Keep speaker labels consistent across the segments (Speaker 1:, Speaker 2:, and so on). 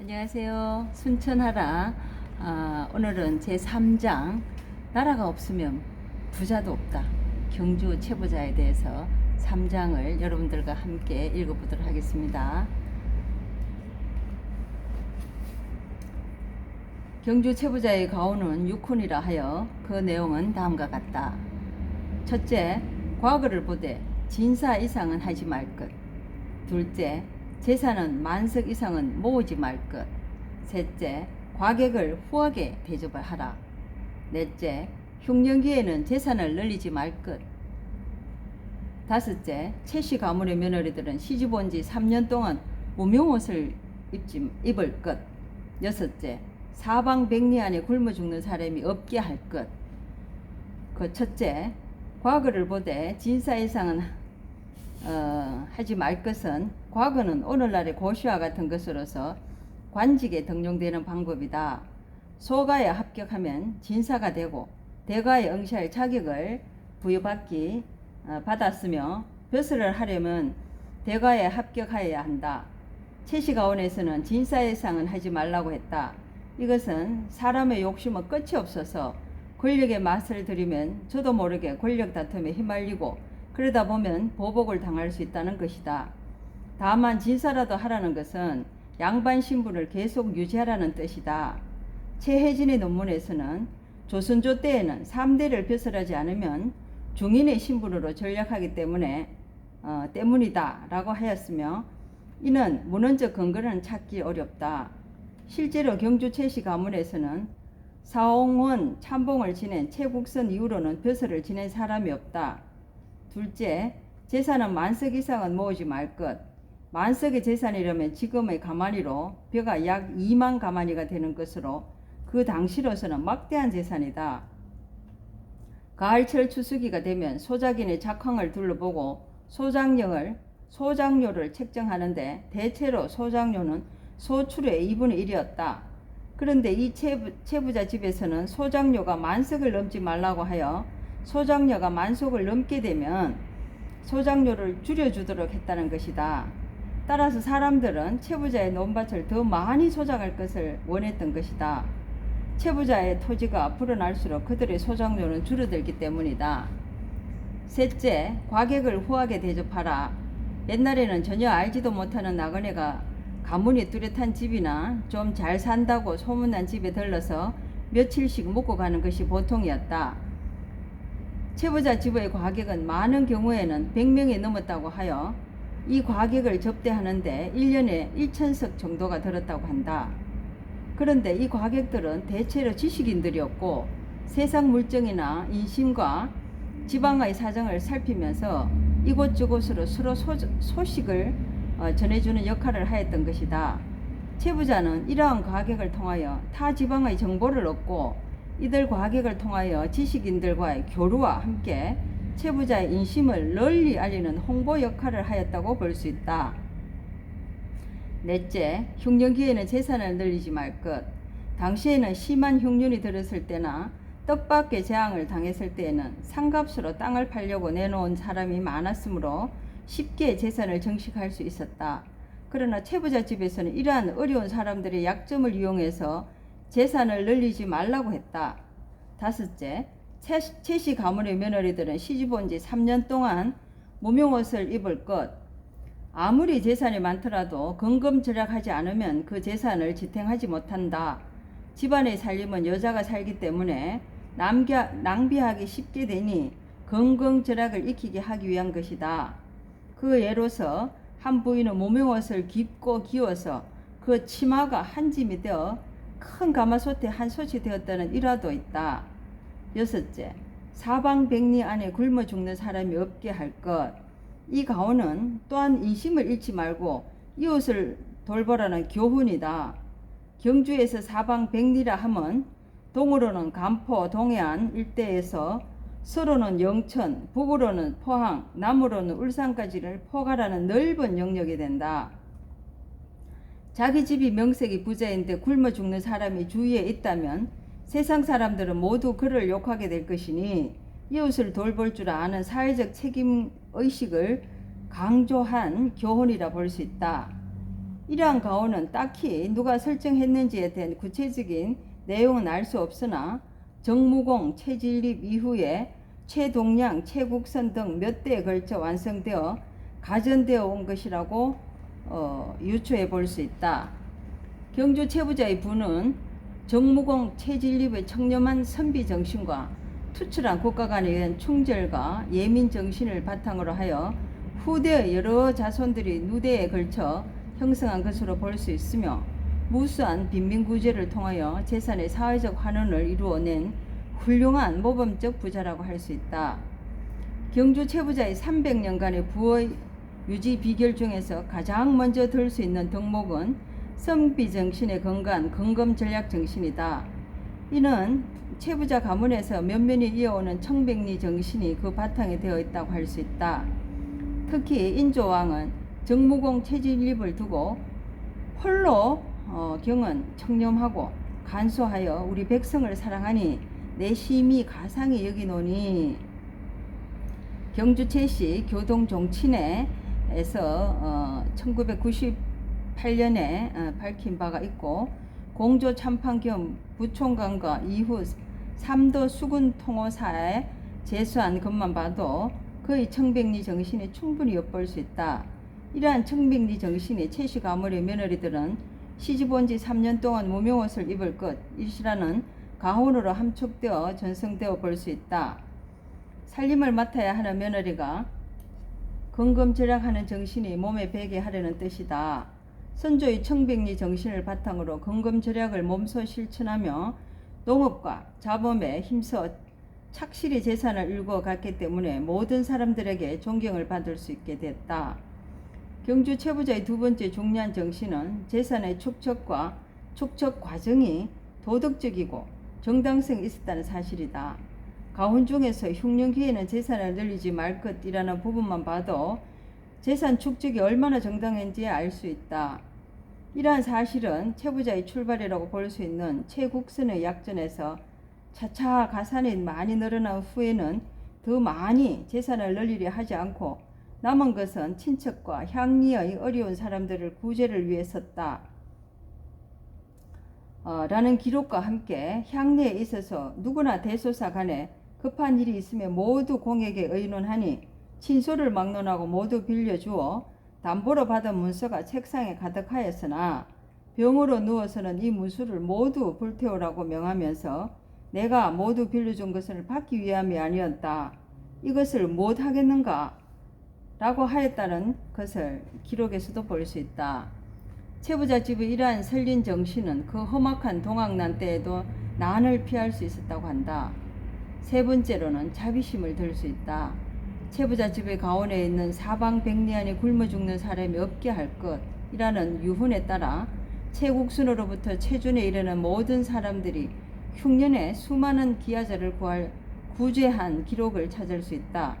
Speaker 1: 안녕하세요. 순천하라. 오늘은 제3장 나라가 없으면 부자도 없다. 경주 채부자에 대해서 3장을 여러분들과 함께 읽어보도록 하겠습니다. 경주 채부자의 가오는 육훈이라 하여 그 내용은 다음과 같다. 첫째, 과거를 보되 진사 이상은 하지 말 것. 둘째, 재산은 만석 이상은 모으지 말 것. 셋째, 과객을 후하게 대접을 하라. 넷째, 흉년기에는 재산을 늘리지 말 것. 다섯째, 채씨 가문의 며느리들은 시집 온 지 3년 동안 무명옷을 입을 것. 여섯째, 사방백리 안에 굶어 죽는 사람이 없게 할 것. 그 첫째, 과거를 보되 진사 이상은 하지 말 것은, 과거는 오늘날의 고시와 같은 것으로서 관직에 등용되는 방법이다. 소가에 합격하면 진사가 되고 대가에 응시할 자격을 받았으며 벼슬을 하려면 대가에 합격하여야 한다. 채시가원에서는 진사 이상은 하지 말라고 했다. 이것은 사람의 욕심은 끝이 없어서 권력의 맛을 들이면 저도 모르게 권력 다툼에 휘말리고 그러다 보면 보복을 당할 수 있다는 것이다. 다만 진사라도 하라는 것은 양반 신분을 계속 유지하라는 뜻이다. 최혜진의 논문에서는 조선조 때에는 3대를 벼슬하지 않으면 중인의 신분으로 전락하기 때문이다 라고 하였으며, 이는 문헌적 근거는 찾기 어렵다. 실제로 경주 채씨 가문에서는 사홍원 참봉을 지낸 최국선 이후로는 벼슬을 지낸 사람이 없다. 둘째, 재산은 만석 이상은 모으지 말 것. 만석의 재산이라면 지금의 가마니로 벼가 약 2만 가마니가 되는 것으로 그 당시로서는 막대한 재산이다. 가을철 추수기가 되면 소작인의 작황을 둘러보고 소장료를 책정하는데 대체로 소장료는 소출의 2분의 1이었다. 그런데 이 채부자 집에서는 소장료가 만석을 넘지 말라고 하여 소장료가 만석을 넘게 되면 소장료를 줄여주도록 했다는 것이다. 따라서 사람들은 채부자의 논밭을 더 많이 소작할 것을 원했던 것이다. 채부자의 토지가 불어날수록 그들의 소장료는 줄어들기 때문이다. 셋째, 과객을 후하게 대접하라. 옛날에는 전혀 알지도 못하는 나그네가 가문이 뚜렷한 집이나 좀 잘 산다고 소문난 집에 들러서 며칠씩 묵고 가는 것이 보통이었다. 채부자 집의 과객은 많은 경우에는 100명이 넘었다고 하여 이 과객을 접대하는데 1년에 1,000석 정도가 들었다고 한다. 그런데 이 과객들은 대체로 지식인들이었고 세상 물정이나 인심과 지방의 사정을 살피면서 이곳저곳으로 서로 소식을 전해주는 역할을 하였던 것이다. 채부자는 이러한 과객을 통하여 타 지방의 정보를 얻고 이들 과객을 통하여 지식인들과의 교류와 함께 채부자의 인심을 널리 알리는 홍보 역할을 하였다고 볼 수 있다. 넷째, 흉년기에는 재산을 늘리지 말 것. 당시에는 심한 흉년이 들었을 때나 뜻밖의 재앙을 당했을 때에는 상값으로 땅을 팔려고 내놓은 사람이 많았으므로 쉽게 재산을 증식할 수 있었다. 그러나 채부자 집에서는 이러한 어려운 사람들의 약점을 이용해서 재산을 늘리지 말라고 했다. 다섯째, 채씨 가문의 며느리들은 시집 온 지 3년 동안 무명옷을 입을 것. 아무리 재산이 많더라도 건금절약하지 않으면 그 재산을 지탱하지 못한다. 집안의 살림은 여자가 살기 때문에 낭비하기 쉽게 되니 건금절약을 익히게 하기 위한 것이다. 그 예로서 한 부인은 무명옷을 깊고 기워서 그 치마가 한 짐이 되어 큰 가마솥에 한 솥이 되었다는 일화도 있다. 여섯째, 사방백리 안에 굶어 죽는 사람이 없게 할 것. 이 가오는 또한 인심을 잃지 말고 이웃을 돌보라는 교훈이다. 경주에서 사방백리라 하면 동으로는 간포, 동해안 일대에서 서로는 영천, 북으로는 포항, 남으로는 울산까지를 포괄하는 넓은 영역이 된다. 자기 집이 명색이 부자인데 굶어 죽는 사람이 주위에 있다면 세상 사람들은 모두 그를 욕하게 될 것이니 이웃을 돌볼 줄 아는 사회적 책임의식을 강조한 교훈이라 볼 수 있다. 이러한 가오는 딱히 누가 설정했는지에 대한 구체적인 내용은 알 수 없으나 정무공, 최진립 이후에 최동량, 최국선 등 몇 대에 걸쳐 완성되어 가전되어 온 것이라고 유추해 볼 수 있다. 경주 최부자의 부는 정무공 최진립의 청렴한 선비 정신과 투철한 국가 간에 의한 충절과 예민 정신을 바탕으로 하여 후대의 여러 자손들이 누대에 걸쳐 형성한 것으로 볼 수 있으며 무수한 빈민구제를 통하여 재산의 사회적 환원을 이루어낸 훌륭한 모범적 부자라고 할 수 있다. 경주 최부자의 300년간의 부의 유지 비결 중에서 가장 먼저 들 수 있는 덕목은 선비 정신에 근거한 근검 전략 정신이다. 이는 최부자 가문에서 면면이 이어오는 청백리 정신이 그 바탕에 되어 있다고 할 수 있다. 특히 인조왕은 정무공 최진립을 두고 홀로 경은 청렴하고 간소하여 우리 백성을 사랑하니 내 심히 가상히 여기노니 경주 최씨 교동종친회에서 1998년에 밝힌 바가 있고 공조 참판 겸 부총관과 이후 3도 수군 통호사에 제수한 것만 봐도 그의 청백리 정신이 충분히 엿볼 수 있다. 이러한 청백리 정신이 최씨 가문의 며느리들은 시집 온 지 3년 동안 무명옷을 입을 것 일시라는 가훈으로 함축되어 전승되어 볼 수 있다. 살림을 맡아야 하는 며느리가 근검절약하는 정신이 몸에 배게 하려는 뜻이다. 선조의 청백리 정신을 바탕으로 근검절약을 몸소 실천하며 농업과 자범에 힘써 착실히 재산을 일궈갔기 때문에 모든 사람들에게 존경을 받을 수 있게 됐다. 경주 최부자의 두 번째 중요한 정신은 재산의 축적과 축적 과정이 도덕적이고 정당성이 있었다는 사실이다. 가훈 중에서 흉년기에는 재산을 늘리지 말 것이라는 부분만 봐도 재산 축적이 얼마나 정당한지 알 수 있다. 이러한 사실은 최부자의 출발이라고 볼 수 있는 최국선의 약전에서 차차 가산이 많이 늘어난 후에는 더 많이 재산을 늘리려 하지 않고 남은 것은 친척과 향리의 어려운 사람들을 구제를 위해 썼다. 라는 기록과 함께 향리에 있어서 누구나 대소사 간에 급한 일이 있으면 모두 공에게 의논하니 친소를 막론하고 모두 빌려주어 담보로 받은 문서가 책상에 가득하였으나 병으로 누워서는 이 문서를 모두 불태우라고 명하면서 내가 모두 빌려준 것을 받기 위함이 아니었다. 이것을 못하겠는가? 라고 하였다는 것을 기록에서도 볼 수 있다. 최부자 집의 이러한 설린 정신은 그 험악한 동학난 때에도 난을 피할 수 있었다고 한다. 세 번째로는 자비심을 들 수 있다. 최부자 집의 가운에 있는 사방백리 안에 굶어 죽는 사람이 없게 할 것이라는 유훈에 따라 최국순으로부터 최준에 이르는 모든 사람들이 흉년에 수많은 기아자를 구제한 기록을 찾을 수 있다.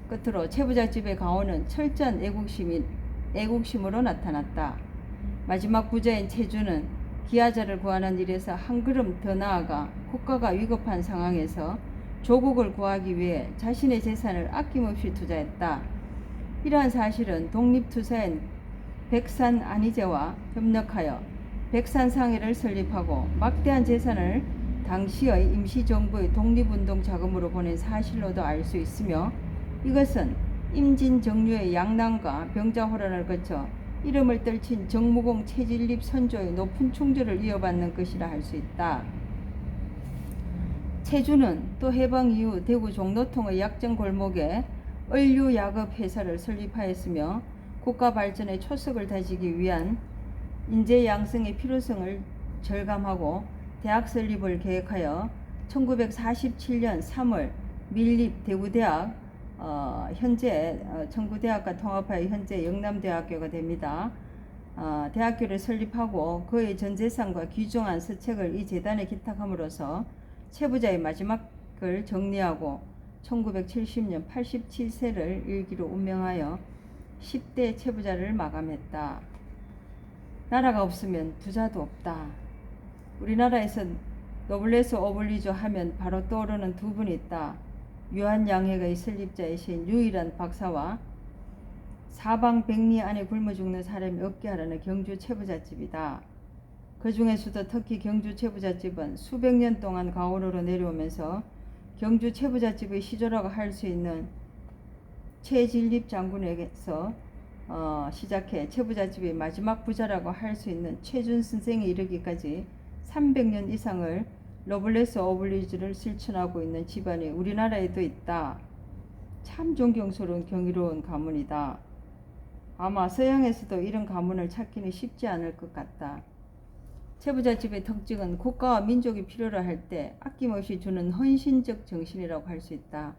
Speaker 1: 끝으로 최부자 집의 가오는 철저한 애국심으로 나타났다. 마지막 부자인 최준은 기아자를 구하는 일에서 한 걸음 더 나아가 국가가 위급한 상황에서 조국을 구하기 위해 자신의 재산을 아낌없이 투자했다. 이러한 사실은 독립투사인 백산 안희재와 협력하여 백산상회를 설립하고 막대한 재산을 당시의 임시정부의 독립운동 자금으로 보낸 사실로도 알 수 있으며 이것은 임진정류의 양난과 병자호란을 거쳐 이름을 떨친 정무공 최진립 선조의 높은 충절을 이어받는 것이라 할 수 있다. 최준은 또 해방 이후 대구 종로통의 약정 골목에 을류야급 회사를 설립하였으며 국가 발전의 초석을 다지기 위한 인재 양성의 필요성을 절감하고 대학 설립을 계획하여 1947년 3월 밀립 대구대학 현재 청구대학과 통합하여 현재 영남대학교가 됩니다. 대학교를 설립하고 그의 전 재산과 귀중한 서책을 이 재단에 기탁함으로써 최부자의 마지막을 정리하고 1970년 87세를 일기로 운명하여 10대 최부자를 마감했다. 나라가 없으면 부자도 없다. 우리나라에서 노블레스 오블리주 하면 바로 떠오르는 두 분이 있다. 유한양핵의 설립자이신 유일한 박사와 사방백리 안에 굶어 죽는 사람이 없게 하라는 경주 채부잣집이다. 그 중에서도 특히 경주 채부잣집은 수백 년 동안 가오로로 내려오면서 경주 채부잣집의 시조라고 할 수 있는 최진립 장군에게서 시작해 채부잣집의 마지막 부자라고 할 수 있는 최준 선생에 이르기까지 300년 이상을 러블레스 어블리즈를 실천하고 있는 집안이 우리나라에도 있다. 참 존경스러운 경이로운 가문이다. 아마 서양에서도 이런 가문을 찾기는 쉽지 않을 것 같다. 채부잣집의 특징은 국가와 민족이 필요로 할 때 아낌없이 주는 헌신적 정신이라고 할 수 있다.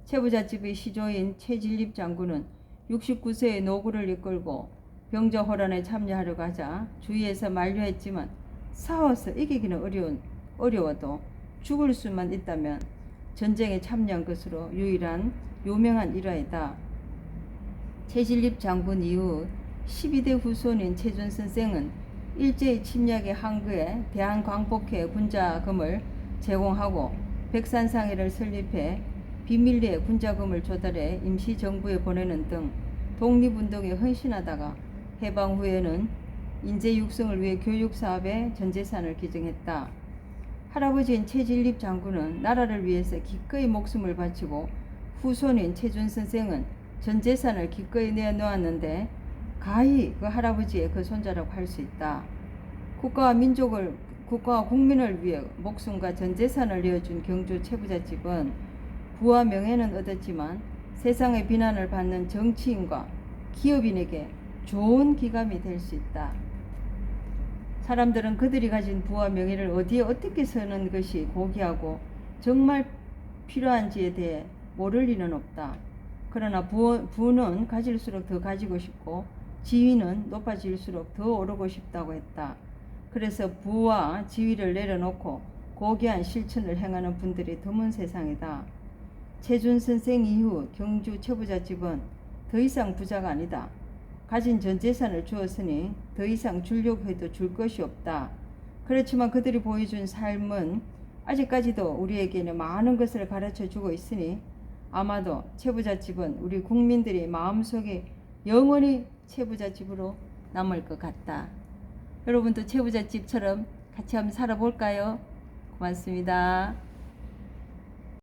Speaker 1: 채부잣집의 시조인 최진립 장군은 69세의 노구를 이끌고 병자호란에 참여하려고 하자 주위에서 만류했지만 싸워서 이기기는 어려워도 죽을 수만 있다면 전쟁에 참여한 것으로 유명한 일화이다. 최진립 장군 이후 12대 후손인 최준 선생은 일제의 침략에 항거해 대한광복회 군자금을 제공하고 백산상회를 설립해 비밀리에 군자금을 조달해 임시정부에 보내는 등 독립운동에 헌신하다가 해방 후에는 인재 육성을 위해 교육사업에 전재산을 기증했다. 할아버지인 최진립 장군은 나라를 위해서 기꺼이 목숨을 바치고 후손인 최준 선생은 전재산을 기꺼이 내놓았는데 가히 그 할아버지의 그 손자라고 할 수 있다. 국가와 국민을 위해 목숨과 전재산을 내어준 경주 채부잣집은 부와 명예는 얻었지만 세상의 비난을 받는 정치인과 기업인에게 좋은 기감이 될 수 있다. 사람들은 그들이 가진 부와 명예를 어디에 어떻게 쓰는 것이 고귀하고 정말 필요한지에 대해 모를 리는 없다. 그러나 부는 가질수록 더 가지고 싶고 지위는 높아질수록 더 오르고 싶다고 했다. 그래서 부와 지위를 내려놓고 고귀한 실천을 행하는 분들이 드문 세상이다. 최준 선생 이후 경주 채부잣집은 더 이상 부자가 아니다. 가진 전 재산을 주었으니 더 이상 주려고 해도 줄 것이 없다. 그렇지만 그들이 보여준 삶은 아직까지도 우리에게는 많은 것을 가르쳐 주고 있으니 아마도 채부잣집은 우리 국민들의 마음속에 영원히 채부잣집으로 남을 것 같다. 여러분도 채부잣집처럼 같이 한번 살아볼까요? 고맙습니다.